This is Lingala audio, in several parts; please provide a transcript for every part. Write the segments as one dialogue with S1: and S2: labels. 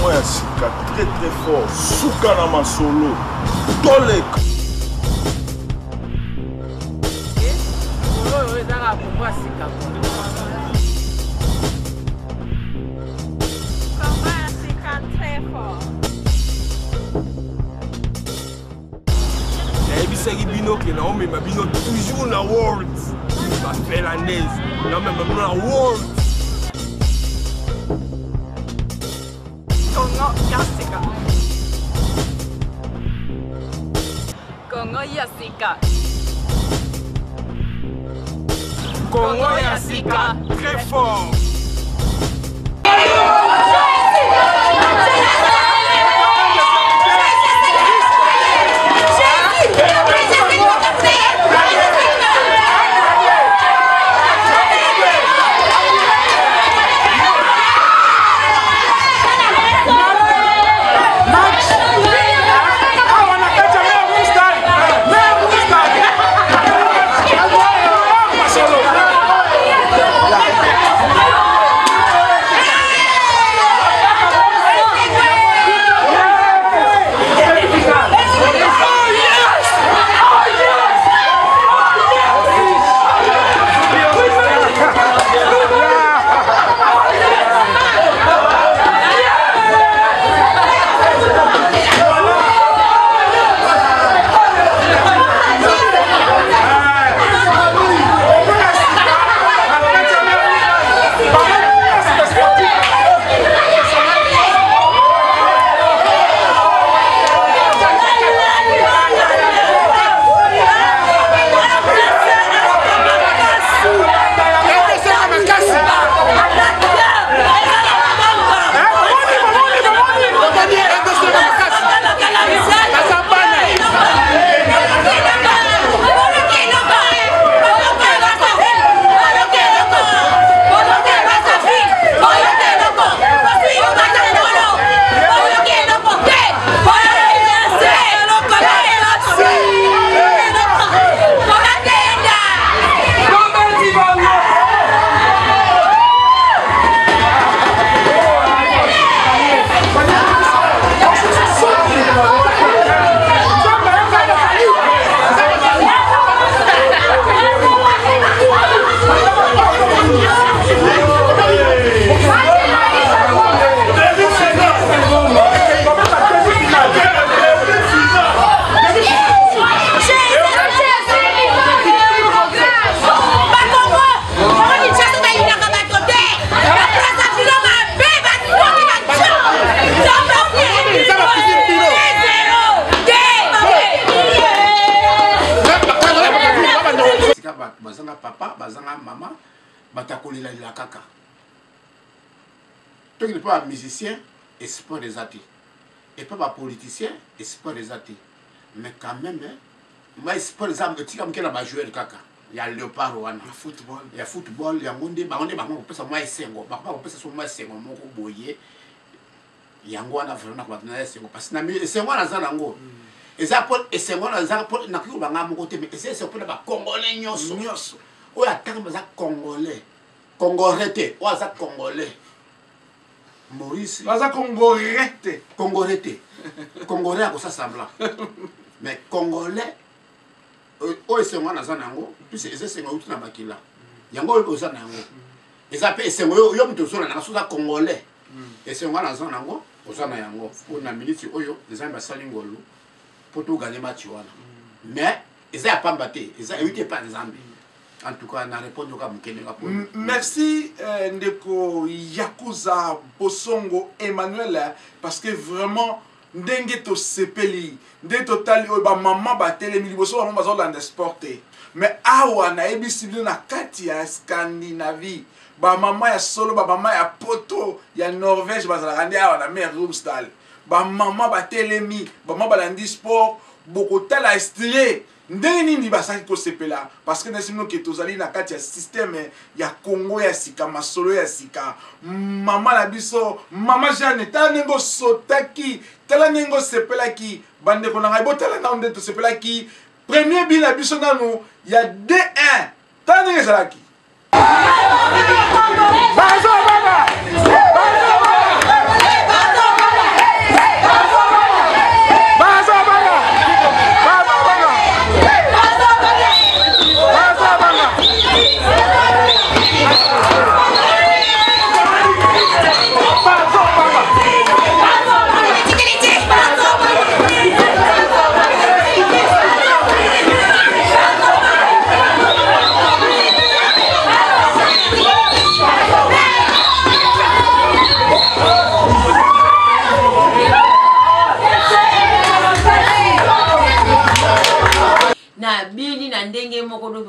S1: Congo ya sika très très fort. Suka na masolo. Toleka.
S2: Congo ezala Congo ya sika.
S3: Congo ya sika très fort.
S4: Ebisaki bino ke na omema bino toujours na world. Ba finlandaise. Na omema bino na world.
S3: Congo ya sika. Congo ya sika.
S4: Congo ya sika très fort.
S5: Papa, bazanga maman, batakolela la kaka. Toi qui n'es pas un musicien, espoir des athées. Et pas un politicien, espoir des athées. Mais quand même, moi, espoir des athées, tu as un joueur kaka. Il y a le léopard, il y a football, il y a football, il y a monde, il y a monde, il y a monde, il y a monde, il y a monde, et ça pour et c'est moi là pour na ku banga mo côté mais c'est pour ba congolais nyoso o ya tanga ba congolais congolais o za congolais Maurice
S6: baza congolais
S5: congolais ko ça semblant mais congolais o c'est moi là za nango puis c'est ngo utu na bakila yango o za nango et ça peut c'est ngo yo mto so na so za congolais et c'est moi là za nango o za na yango pour na minute oyo les gens ba salingolo pour tout gagner match wana mais ils a pas battu ils a évité pas Zambie en tout cas na répondre ka mukenga pour
S6: merci ndeko Yakuza Bosongo Emmanuel parce que vraiment ndenge to sepeli ndenge total ba maman ba telemi liboso ba maman bazolanda sporté mais awa na ebisi na kati ya Scandinavie ba maman ya solo ba maman ya poto ya Norvège bazala randi awa na mer Rumstal ba maman ba telemi ba maman balandi sport boko tala estiré ndenge nini basaki ko sepela parce que nesimo ke tozali na kati ya système ya Congo ya sika masolo ya sika maman na biso maman Jeanne tala nengo sotaki tala nengo sepela ki bande ko na ngai botala na onde to sepela ki premier bi na biso nanu ya 2-1 tala nengo ezalaki bazo baba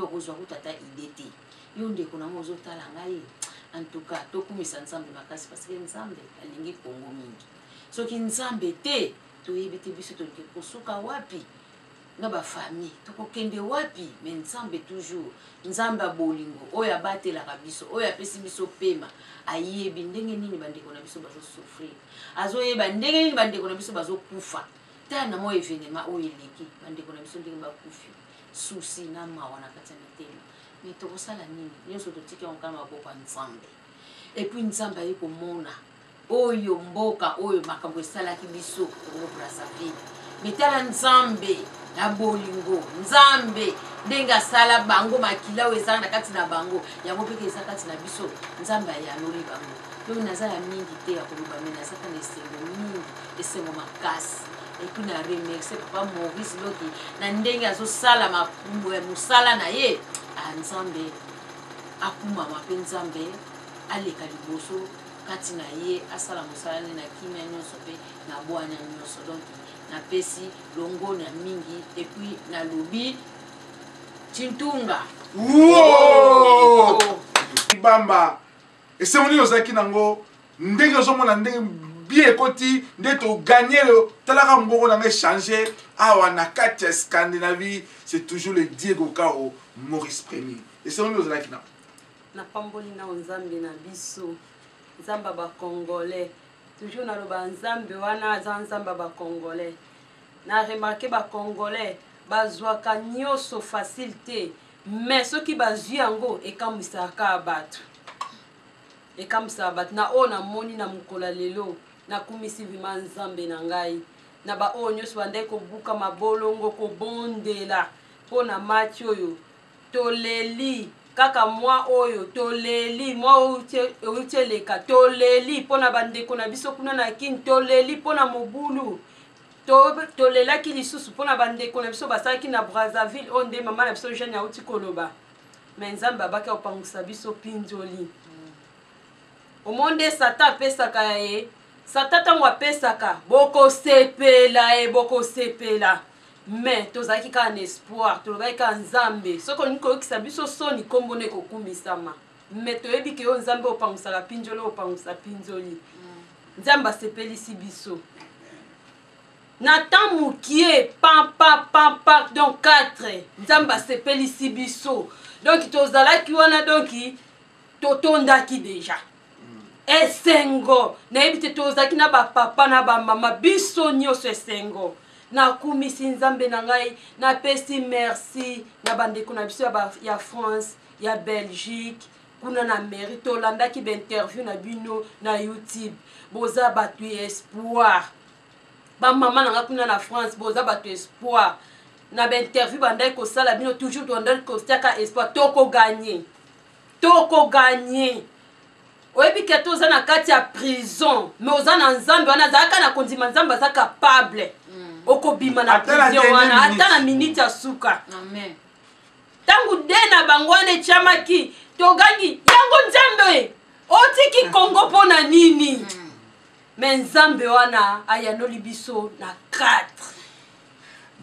S2: bakozwa kutata idée te yo ndeko na mozo tala ngai en tout cas tokumisa nzambe makasi parce que nzambe alingi kongo mingi soki nzambe te toyebi te biso tolingi kosuka wapi na bafamille tokokende wapi me nzambe toujours nzambe abolingo oyo abatelaka biso oyo apesi biso pema ayebi ndenge nini bandeko na biso bazosouffrir azoyeba ndenge nini bandeko na biso bazokufa ta na mo événement oyo eleki bandeko na biso ndenge bakufi susi na mawa na kati ya mitema me tokosala nini nyonso totiki yango kama maboko ya nzambe epuis nzambe aye komona oyo mboka oyo makambo esalaki biso Congo Brazzaville metala nzambe na bolingo nzambe ndenge asala bango makila oyo ezala na kati na bango yango mpeke eza kati na biso nzambe ayanoli bango donc naza ya mingi te ya koloba me nazaka na esengo mingi esengo makasi epuis na remercie papa Maurice Loki na ndenge azosala mosala na ye nzambe akumama mpe nzambe aleka liboso kati na ye asala mosala ne na kimia nyonso mpe na bwanya nyonso donc napesi longo na mingi epuis nalobi Chintunga
S6: Bamba esengo nini ozalaki nango ndenge ozomona ndenge bien ekoti nde toganye talaka mbongo na ngai changer awa na kati ya Scandinavie c'est toujours le Diego Kao Maurice Premier esengo nini ozalaki nango
S7: napamboli na nzambe na biso nzamba ba congolais toujours naloba nzambe wana aza nzamba ba congolais na remarqué ba congolais bazwaka nyonso facile te mais soki bazwi yango ekambwisaka bato na oyo namoni na mokolo lelo nakumisi vima nzambe na ngai na ba oyo nyonso bandai kobuka mabolongo kobondela mpo na mati oyo toleli kaka mwa oyo toleli mwa outi eleka toleli mpo na bandeko na biso kuna na kini toleli mpo na mobulu tolelaki lisusu mpo na bandeko na biso basalaki na Brazzaville oyo nde mama na biso jeune auti koloba me nzambe abaki kopangwisa biso mpinzoli omonde satan apesaka ye satan ntango apesaka bokosepela me tozalaki kaka na espoir tolobaki kaka nzambe soki olingi koyokisa biso soni nkombo nde ekokumisama me toyebi ke oyo nzambe opangwisaka mpinzoli opangwisa mpinzoli nzambe asepelisi biso na temps mokie pam donc 4 nzambe asepelisi biso donc tozalaki wana donc totondaki deja esengo nayebi te tozalaki na bapapa na bamama biso nyonso esengo nakumisi nzambe na ngai napesi merci na bandeko na biso ya France ya Belgique kuna na Amérique tolandaki bainterview na bino na YouTube boza bato espoir bamama na nga kuna na France boza bato espoir na bainterview bandai kosala bino toujours tondaki kotiaka espoir toko gagné oyebi ke toza na kati ya prison me oza na nzambe wana azalaka na kondima nzambe aza capable okobima na prison wana ata na minute ya suka ntango de na bango wana etiamaki togangi yango nzambe otiki Kongo mpo na nini me nzambe wana ayanoli biso na 4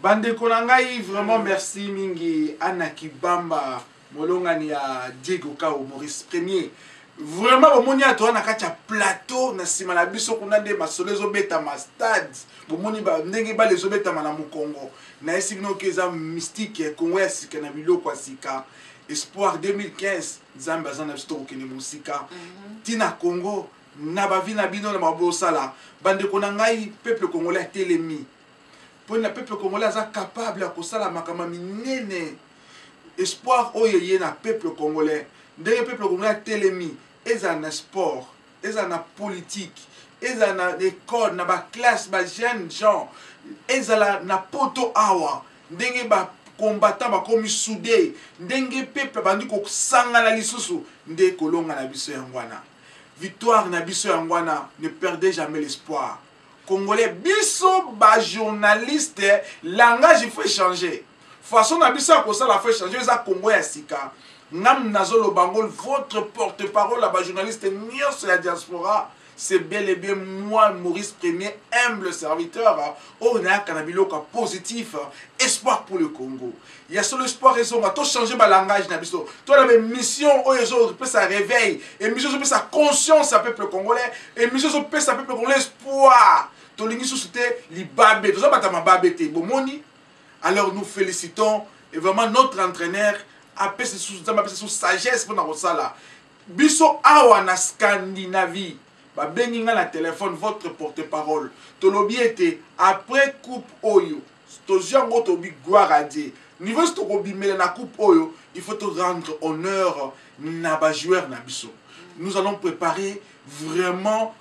S6: bandeko na ngai vraiment merci mingi Anna Kibamba molongani ya Diego Kao Maurice Premier vraiment bomoni ato na kati ya plateau na sima na biso kuna nde masolo ezobetama stade bomoni ndenge bale ezobetama na mokongo na esi bino ke eza mystique Kongo ya sika na biloko ya sika espoir 2015 nzambe aza na biso tokokende mosika tina Kongo na bavi na bino na mabosala bandeko na ngai peuple congolais atelemi mpo na peuple congolais aza capable ya kosala makambo minene espoir oyo ye na peuple congolais ndenge peuple congolais atelemi eza na sport eza na politique eza na école na baclasse bajeune gens ezala na poto awa ndenge bacombattant bakomi soudé ndenge peuple bandi kosangana lisusu nde kolonga na biso yango wana victoire na biso yango wana ne perdez jamais l'espoir congolais biso ba journaliste langage il faut changer façon na biso akosala faut changer eza Congo ya sika ngam nazolo bango votre porte-parole ba journaliste nyonso ya diaspora c'est bel et bien moi, Maurice Premier, humble serviteur. On a un canabilo positif, espoir pour le Congo. Il y a sur l'espoir, ils ont changé ma langage. Tu as la mission, ça réveille. Et mission, ça conscience à peuple congolais. Et mission, ça peuple congolais, espoir. Tu as l'ibabé. Tu as babé. Alors nous félicitons et vraiment notre entraîneur a fait sous sagesse pour nous ça. Biso awa na Scandinavie. Ba benginga na téléphone votre porte-parole. Tolobi était après coupe oyo. Tojango tobi gloire à Dieu. Niveau stokobi mele na coupe oyo, il faut te rendre honneur na ba joueur na biso. Nous allons préparer vraiment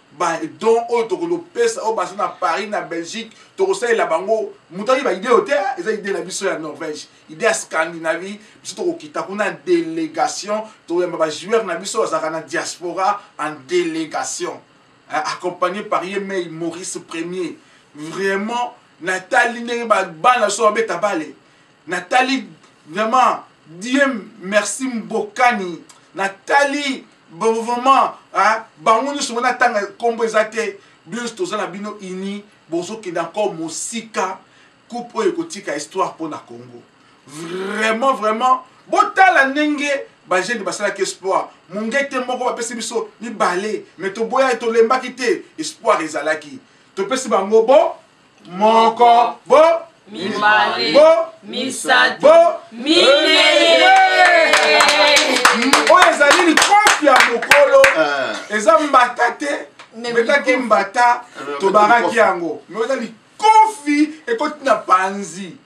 S6: donc au pesa au bassin à Paris na Belgique to conseille la bango mutari ba idée hôtel et ça idée la biso ya Norvège idée à Scandinavie biso to kita kuna délégation to ba joueur na biso za na diaspora en délégation accompagné par Yemei Maurice Premier vraiment Nathalie ne ba bana so beta balé Nathalie vraiment Dieu merci Mbokani Nathalie vraiment bango nyonso mona tanga kombo ezate biso tozala bino ini bozo ki encore mosika coupe oyo kotika histoire pour na Congo vraiment botala ndenge ba jeune basala ke espoir mongete moko ba pesi biso ni balé mais to boya to lembaki te espoir ezalaki to pesi bango bo moko bo
S7: mibale
S6: bo
S7: misatu
S6: bo
S7: mineye
S6: oyo ezali likofi ya mokolo eza mbata te betaki mbata tobaraki yango me eza likofi ekoti na panzi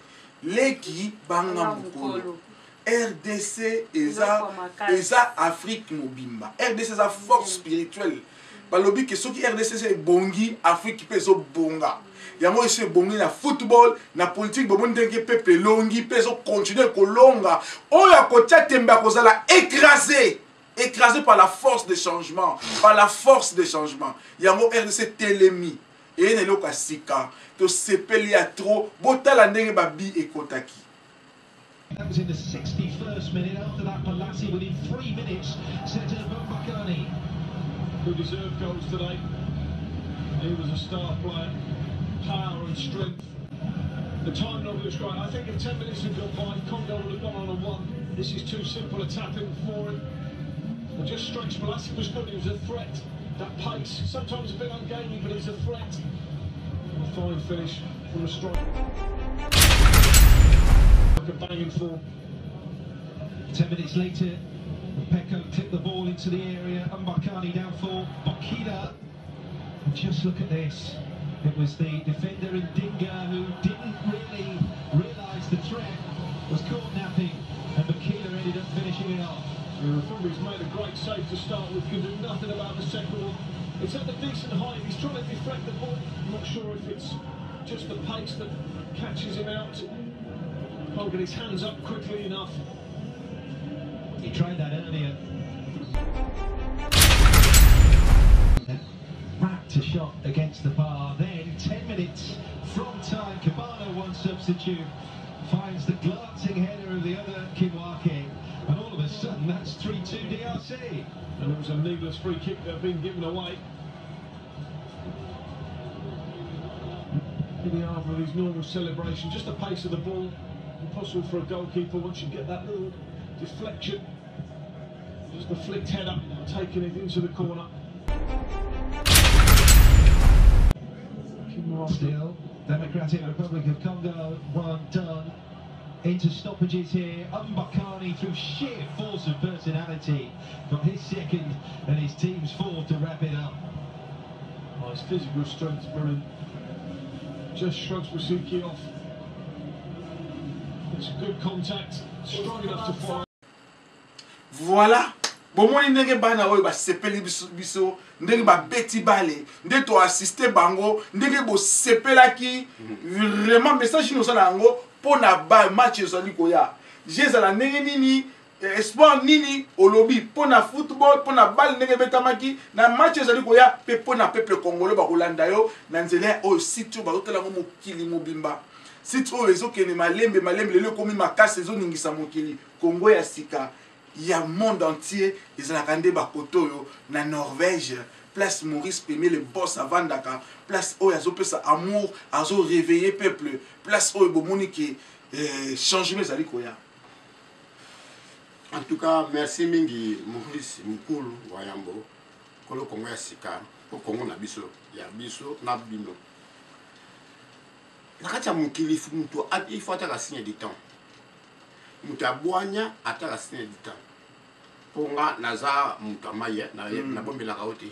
S6: leki banga mokolo RDC eza Afrique mobimba RDC eza force spirituelle balobi ke soki RDC eza ebongi Afrique mpe ezobonga yango esi ebongi na football na politique bomoni ndenge peuple elongi mpe ezocontinue kolonga oyo akotia tembe akozala écrasé par la force de changement yango RDC telemi eye na eloko ya sika tosepeli ya trop botala ndenge babi ekotaki.
S8: That was in the 61st minute. After that, Balassi within 3 minutes set up Bakani.
S9: Who deserved goals today. He was a star player. Power and strength. The time level was great. I think if 10 minutes had gone by, Congo would have gone on a 1. This is too simple a tapping for him. It just strikes Balassi was good. He was a threat. That pace, sometimes a bit ungainly, but he's a threat. A fine finish from a strike. A banging form.
S8: 10 minutes later, Pecco tipped the ball into the area. Mbakani down for Bakila. And just look at this. It was the defender Ndinga who didn't really realise the threat, was caught napping, and Bakila ended up finishing it off.
S9: The referee's made a great save to start with, can do nothing about the second one. It's at a decent height, he's trying to deflect the ball. I'm not sure if it's just the pace that catches him out. Can't get his hands up quickly enough.
S8: He tried that earlier. Wrapped a shot against the bar. Then 10 minutes from time, Cabana, one substitute, finds the glancing header of the other Kiwake. And all of a sudden that's 3-2 DRC.
S9: And it was a needless free kick that had been given away. In the arm of his normal celebration, just the pace of the ball. Impossible for a goalkeeper once you get that little deflection. Just the flicked header, taking it into the corner.
S8: Still, Democratic Republic of Congo, 1 done. Into stoppages here. Mbakani, through sheer force of personality, got his second and his team's fourth to wrap it up.
S9: Oh, his physical strength is brilliant. Just shrugs Wasuki off. It's a good contact, strong enough to fire.
S6: Voilà. Bomoni ndenge bana oyo ba sepeli biso ndenge ba beti bale ndenge to assister bango ndenge bo sepelaki vraiment message nous sala ngo pona ba match ezali koya jezala ndenge nini espoir nini olobi pona football pona balle ndenge betamaki na match ezali koya pe pona peuple congolais ba kolanda yo na nzela oyo situ ba totela ngo mokili mobimba situ oyo ezokene malembe lelo komi makasi ezoningisa mokili Congo ya sika. Il y a le monde entier, ils ont regardé Bakoto na Norvège, place Maurice Pémé le boss avant Dakar, place où il y a amour, a réveillé peuple, place où il y a changement les alikoya.
S5: En tout cas, merci mingi Maurice Mukulu Wayambo, Kolo Kongo ya Sika, pour Kongo na biso, ya biso na bino. Nakati ya mukili il faut attendre signer du temps. Mutaboanya attendre signer du temps. Ponga naza mutamaye na bombe la kaote.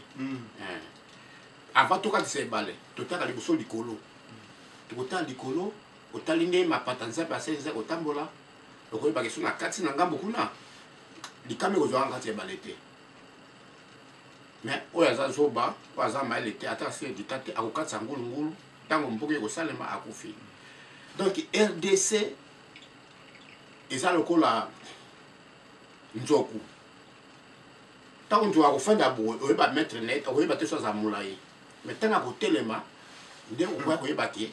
S5: Avant tout quand c'est balé, tout à liboso likolo. Tout à likolo, otaline ma patanza passer za otambola. Okoyi ba kesuna kati na ngambo kuna. Likame kozwa ngati balete. Mais oya za zoba, oya za maelete ata signer du temps akokatsa ngulu. Tango mboke ko salema akufi. Donc RDC eza lokola nzoku. Tango nzoku akofanda bo oyeba mettre net, oyeba te so za mulai. Mais tanga ko telema nde ko oyeba ke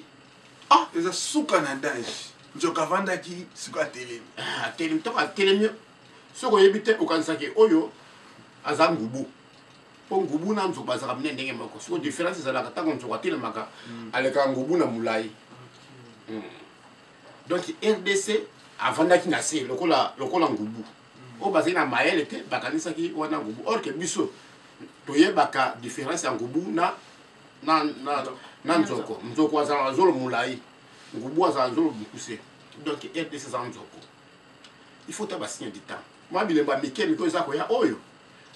S6: ah eza suka na dash. Nzoku avanda ki suka telemi.
S5: Ah telemi to ka telemi. Soko yebite okanisa ke oyo azangubu. Ngubu na nzoku bazaka mine ndenge moko. So différence ezalaka tango nzoku atelemaka aleka ngubu na mulai. Donc RDC avandaki na se lokola ngubu. O bazali na mayele te bakanisa ki wana ngubu. Or que biso toyebaka différence ya ngubu na nzoku. Nzoku azala zolo mulai. Ngubu azala zolo bukuse. Donc RDC za nzoku. Il faut taba signer du temps. Moi bilemba mikemi ko ezako ya oyo.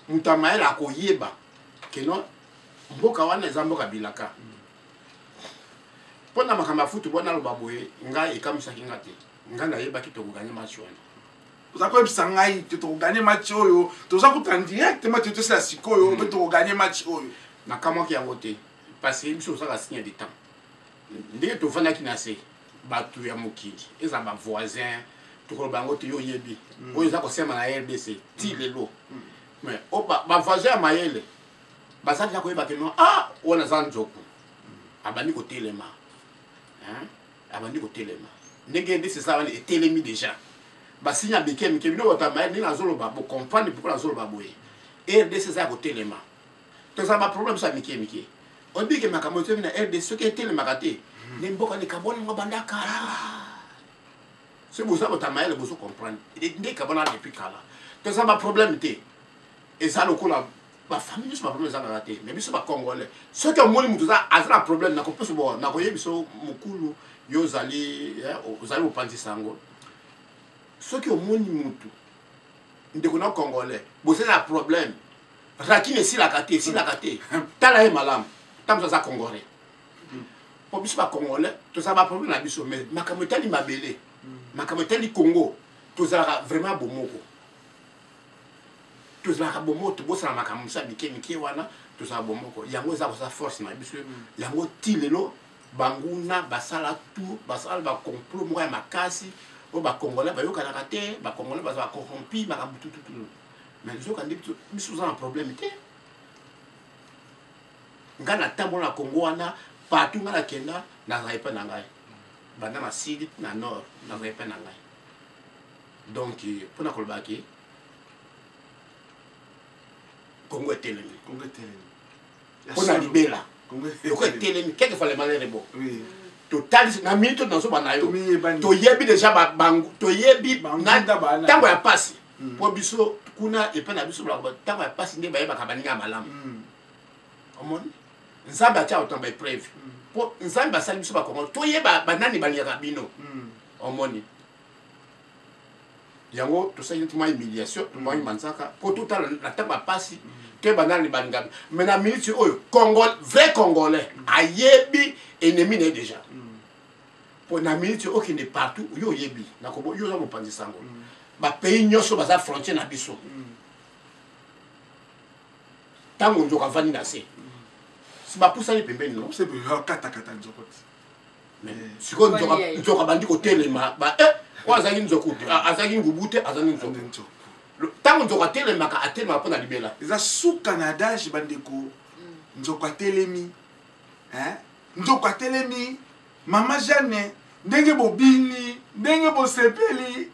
S5: Mutamaele akoyeba keno mboka wana eza mboka bilaka. Pona makamba futu bona loba boye nga ekamisaki nga te. Nga na yeba ki to gagner match wana.
S6: Oza ko ebisa ngai to gagner match oyo. Toza ko tan directement to tesa sikoyo to gagner match oyo.
S5: Na kama ki yango te. Parce que biso ça va signer du temps. Ndenge to fana ki na se batu ya mokili. Eza ba voisin to ko bango te yo yebi. Oyo za ko sema na RDC ti lelo. Mais o ba voisin ya mayele. Basali ya koyeba ke no ah wana za nzoku. Abandi ko telema. Abandi ko telema. Ndenge ndisi ça wana etelemi déjà. Basinya bekemi ke bino watamaye ni azoloba bo comprendre pourquoi azoloba boye. RDC za ko telema. To ça ba problème ça mikemike. On dit que makamoto na RDC ce qui est telema kate. Ni mboka ni kaboni ngobanda kala. C'est pour ça que watamaye le bozo comprendre. Ndé kabona depuis kala. To ça ba problème té. Et ça lokola ba famille c'est pas problème ça na té. Mais biso ba congolais. Ce que moni mutu za azala problème na ko peso bo na ko yebiso mukulu yo zali ozali opanzi sango. Ce qui au moni mutu ndeko na congolais. Bo c'est un problème. Rakine si la kate, si la kate. Tala e malam. Tam ça congolais. Po biso ba congolais, to ça ba problème na biso mais makamotali mabele. Makamotali Congo. To ça vraiment bomoko. Tous la kabomo to bosa na makamusa bikemike wana to sa bomoko yango za ko sa force na biso yango tilelo banguna basala tout basala ba complot mo ya makasi o ba congolais ba yoka na kate ba congolais ba za corrompi makambu tout mais zo kandi biso za un problème te ngana tambo na Congo wana partout ngana kenda na zaipa na ngai banda na sud na nord na zaipa na ngai donc pour na kolbaki Congo est telemi.
S6: Congo est telemi.
S5: On a libéla.
S6: Congo
S5: est telemi. Qu'est-ce qu'il fallait malheur bon? Oui. Total, na minute dans ce banayo. To yebi déjà bangu. To yebi na tango ya passe. Pour biso kuna et pas na biso la tango ya passe nde ba yeba kabaninga malamu. Omoni. Nzamba cha otamba prévu. Pour nzamba sali biso ba Congo. To yeba banani baliaka bino. Omoni. Yango to ça y est uma humiliation to moi manzaka pour tout à la tamba passi que banani bangam mais na minute oyo Congo vrai congolais ayebi ennemi né déjà pour na minute o qui n'est partout yo yebi na ko yo za mopanzi sango ba pays nyoso baza frontière na biso tango njoka vani na se si ba poussa ni pembeni non
S6: c'est pour kata nzoko
S5: mais siko njoka bandi ko telema ba azali nzoku azali ngubute azali nzoku tango nzoku atelemaka atelema pona libela
S6: eza suka na dash bandeko nzoku atelemi nzoku atelemi mama Jeanne ndenge bobini ndenge bosepeli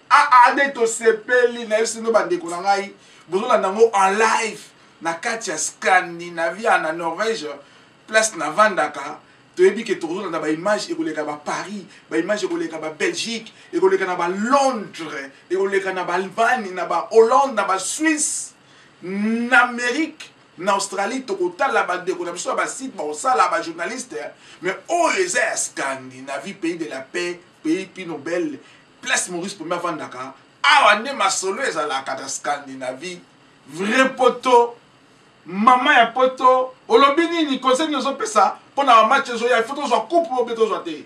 S6: nde to sepeli na yesu no bandeko na ngai bozolanda ngo en live na kati ya Scandinavia na Norvège place na vandaka toyebi ke tozolanda baimage ekoleka ba Paris baimage ekoleka ba Belgique ekoleka na ba Londres ekoleka na ba Allemagne na ba Hollande na ba Suisse na Amérique na Australie tokotala bandeko na biso ba site baosala ba journaliste mais oyo eza ya Scandinavie pays de la paix pays pi Nobel place Maurice Pombe vandaka awa nde masolo ezalaka na Scandinavie vrai poto mama ya poto olobi nini conseil nozopesa mpona bamatch ezoya ifo tozwa coupe obe tozwa te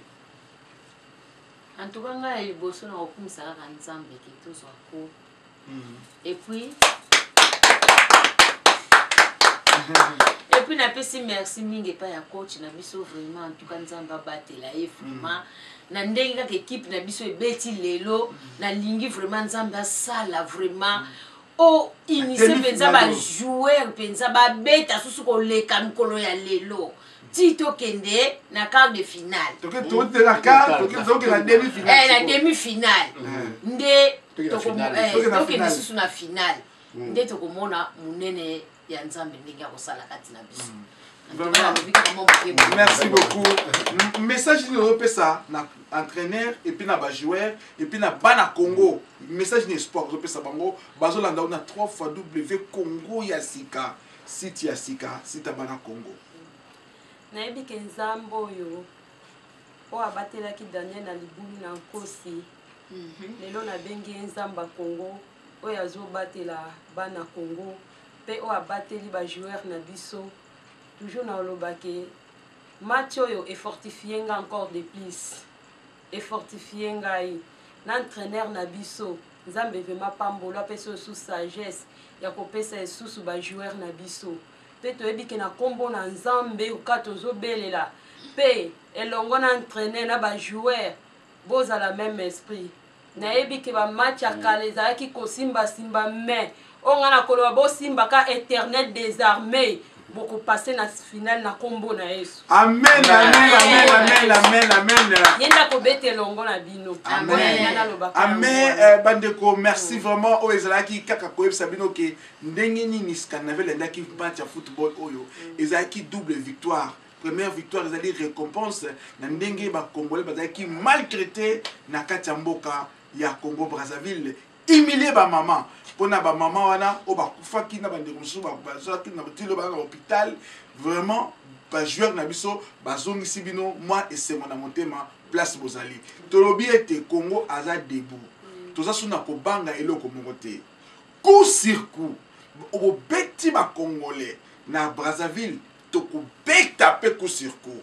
S2: en tout cas ngai ya liboso na kokumisa kaka nzambe ke tozwa coupe et puis napesi merci mingi epai ya coach na biso vraiment en tout cas nzambe abatela ye vraiment na ndenge kaka équipe na biso ebeti lelo nalingi vraiment nzambe asala vraiment o initie mpenza bajoueur mpenza babeta susu koleka mikolo ya lelo ti tokende na quart de finale na demi-finale nde tokende susu na finale nde tokomona monene ya nzambe ndenge ya kosala kati na biso.
S6: Merci beaucoup. Message ni opesa na entraîneur et puis na ba joueur et puis na bana Congo. Message ni sport opesa bango bazolanda na 3W Congo ya sika site ya sika site bana Congo.
S7: Na yebi ke nzambo yo o abatelaki Daniel na libulu na nkosi. Lelo na bengi nzamba Congo o yazo batela bana Congo pe o abateli ba joueur na biso. Toujours na olobake match oyo et fortifier nga encore de plus et fortifier ngai na entraîneur na biso nzambe vema pambola peso sous sagesse ya kopesa esusu ba joueur na biso pe toyebi ke na kombo na nzambe okato zobelela pe elongo na entraîneur na ba joueur boza la même esprit na yebi ke ba match ya kale ezalaki kosimba simba mais onga na koloba bo simba ka éternel des armées beaucoup passé na finale na combo na Yesu.
S6: Amen, amen, amen, amen, amen, amen.
S7: Yenda ko bete longo na bino.
S6: Amen. Amen. Bandeko, merci vraiment. O ezalaki kaka ko yebisa bino ke ndenge nini Scandinavie ndaki match ya football oyo. Ezalaki double victoire. Première victoire ezali récompense na ndenge ba Congolais bazalaki maltraité na kati ya mboka ya Congo Brazzaville. Humilié ba maman. Pona ba maman wana o ba kufaki na bandeko musu ba bazaki na botilo ba na hôpital vraiment ba joueur na biso bazongisi bino moi et c'est mon motema place bozali tolobi ete Congo aza debout toza suna ko banga eloko moko te coup sur coup o beti ba Congolais na Brazzaville to ko beta pe coup sur coup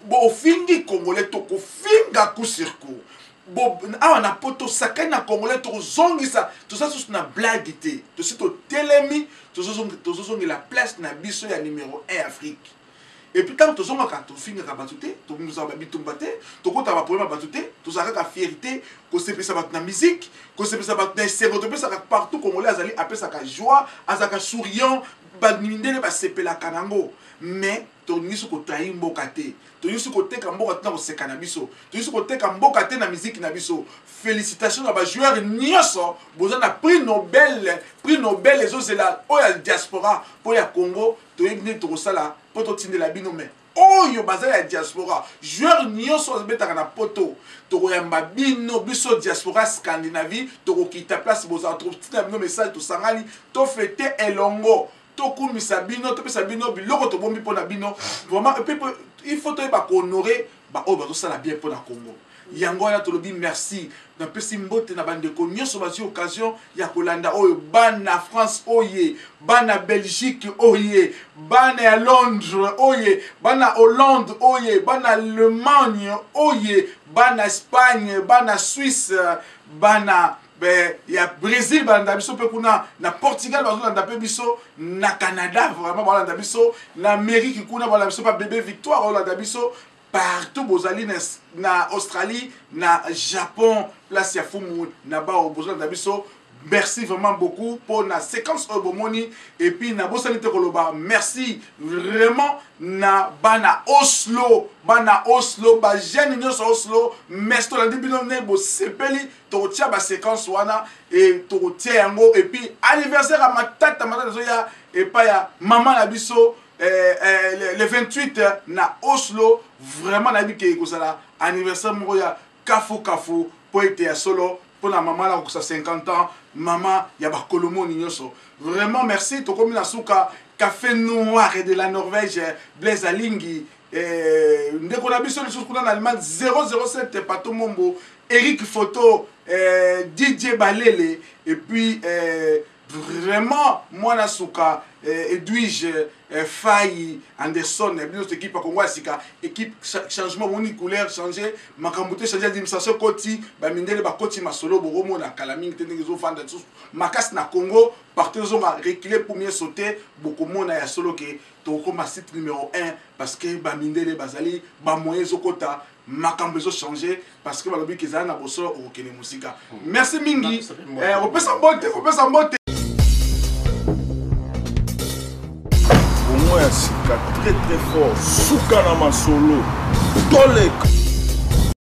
S6: bo fingi Congolais to ko finga coup sur coup bon awa na poto sakani na Congolais to zongisa to ça sous na blague te to sito telemi to zongi la place na biso ya numéro 1 Afrique et puis quand to zonga ka to finga ka batute to nous ba bitumba te to kota ba problème batute to saka ka fierté ko sepesa bat na musique ko sepesa bat na sero to pesa partout Congolais azali apesa ka joie azaka souriant ba mindele ba sepela kanango mais to nisu ko tayi mboka te to nisu ko teka mboka te na ko seka na biso to nisu ko teka mboka te na musique na biso félicitations à ba joueur nyoso boza na prix Nobel ezozela oya diaspora po ya Congo to yebine to sala poto tindela bino mais oyo baza ya diaspora joueur nyoso betaka na poto to koyamba bino biso diaspora Scandinavie to ko kita place boza trop tina bino message to sangali to fêter elongo tokumisa bino topesa bino biloko to bombi pona bino vraiment il faut to ba honorer ba o ba to sala bien pona Congo yango ya to lobi merci na pesi mbote na bandeko nyoso basi occasion ya kolanda oyo bana France oye bana Belgique oye bana ya Londres oye bana Hollande oye bana Allemagne oye bana Espagne bana Suisse bana ya Brésil balanda biso pe kuna na Portugal bazolanda pe biso na Canada vraiment balanda biso na Amérique kuna balanda biso pa bébé Victoire balanda biso partout bozali na Australie na Japon place ya fumu na ba bozolanda biso merci vraiment beaucoup pour la séquence Obomoni et puis na bosani te koloba merci vraiment na bana Oslo ba jeune nyonso Oslo merci to landi bino ne bo sepeli to tia ba séquence wana et to tia yango et puis anniversaire à matata zo ya et pas ya maman na biso le 28 na Oslo vraiment na bi ke ko sala anniversaire moko ya kafu po ete ya solo pour la maman là ça 50 ans maman ya ba kolomo ni nyonso vraiment merci to komi na suka café noir de la Norvège Blaise Alingi ndeko na biso lisusu kuna na Allemagne 007 Pato Mombo Eric Photo DJ Balele et puis vraiment moi na suka Edwige Faye Anderson notre équipe à Congo Sika équipe changement moni couleur changer makambote changer administration koti ba mindele ba koti masolo boromo na kalaming tendenge zo fanda tous makas na Congo partout zo ma reculer pour mieux sauter beaucoup mona ya solo ke to ko ma site numéro 1 parce que ba mindele bazali ba moyen zo kota makambo zo changer parce que ba lobi kezana na boso o kene musika merci mingi on peut s'en botter
S1: Sika très très fort, Soukana Masolo, Tolek.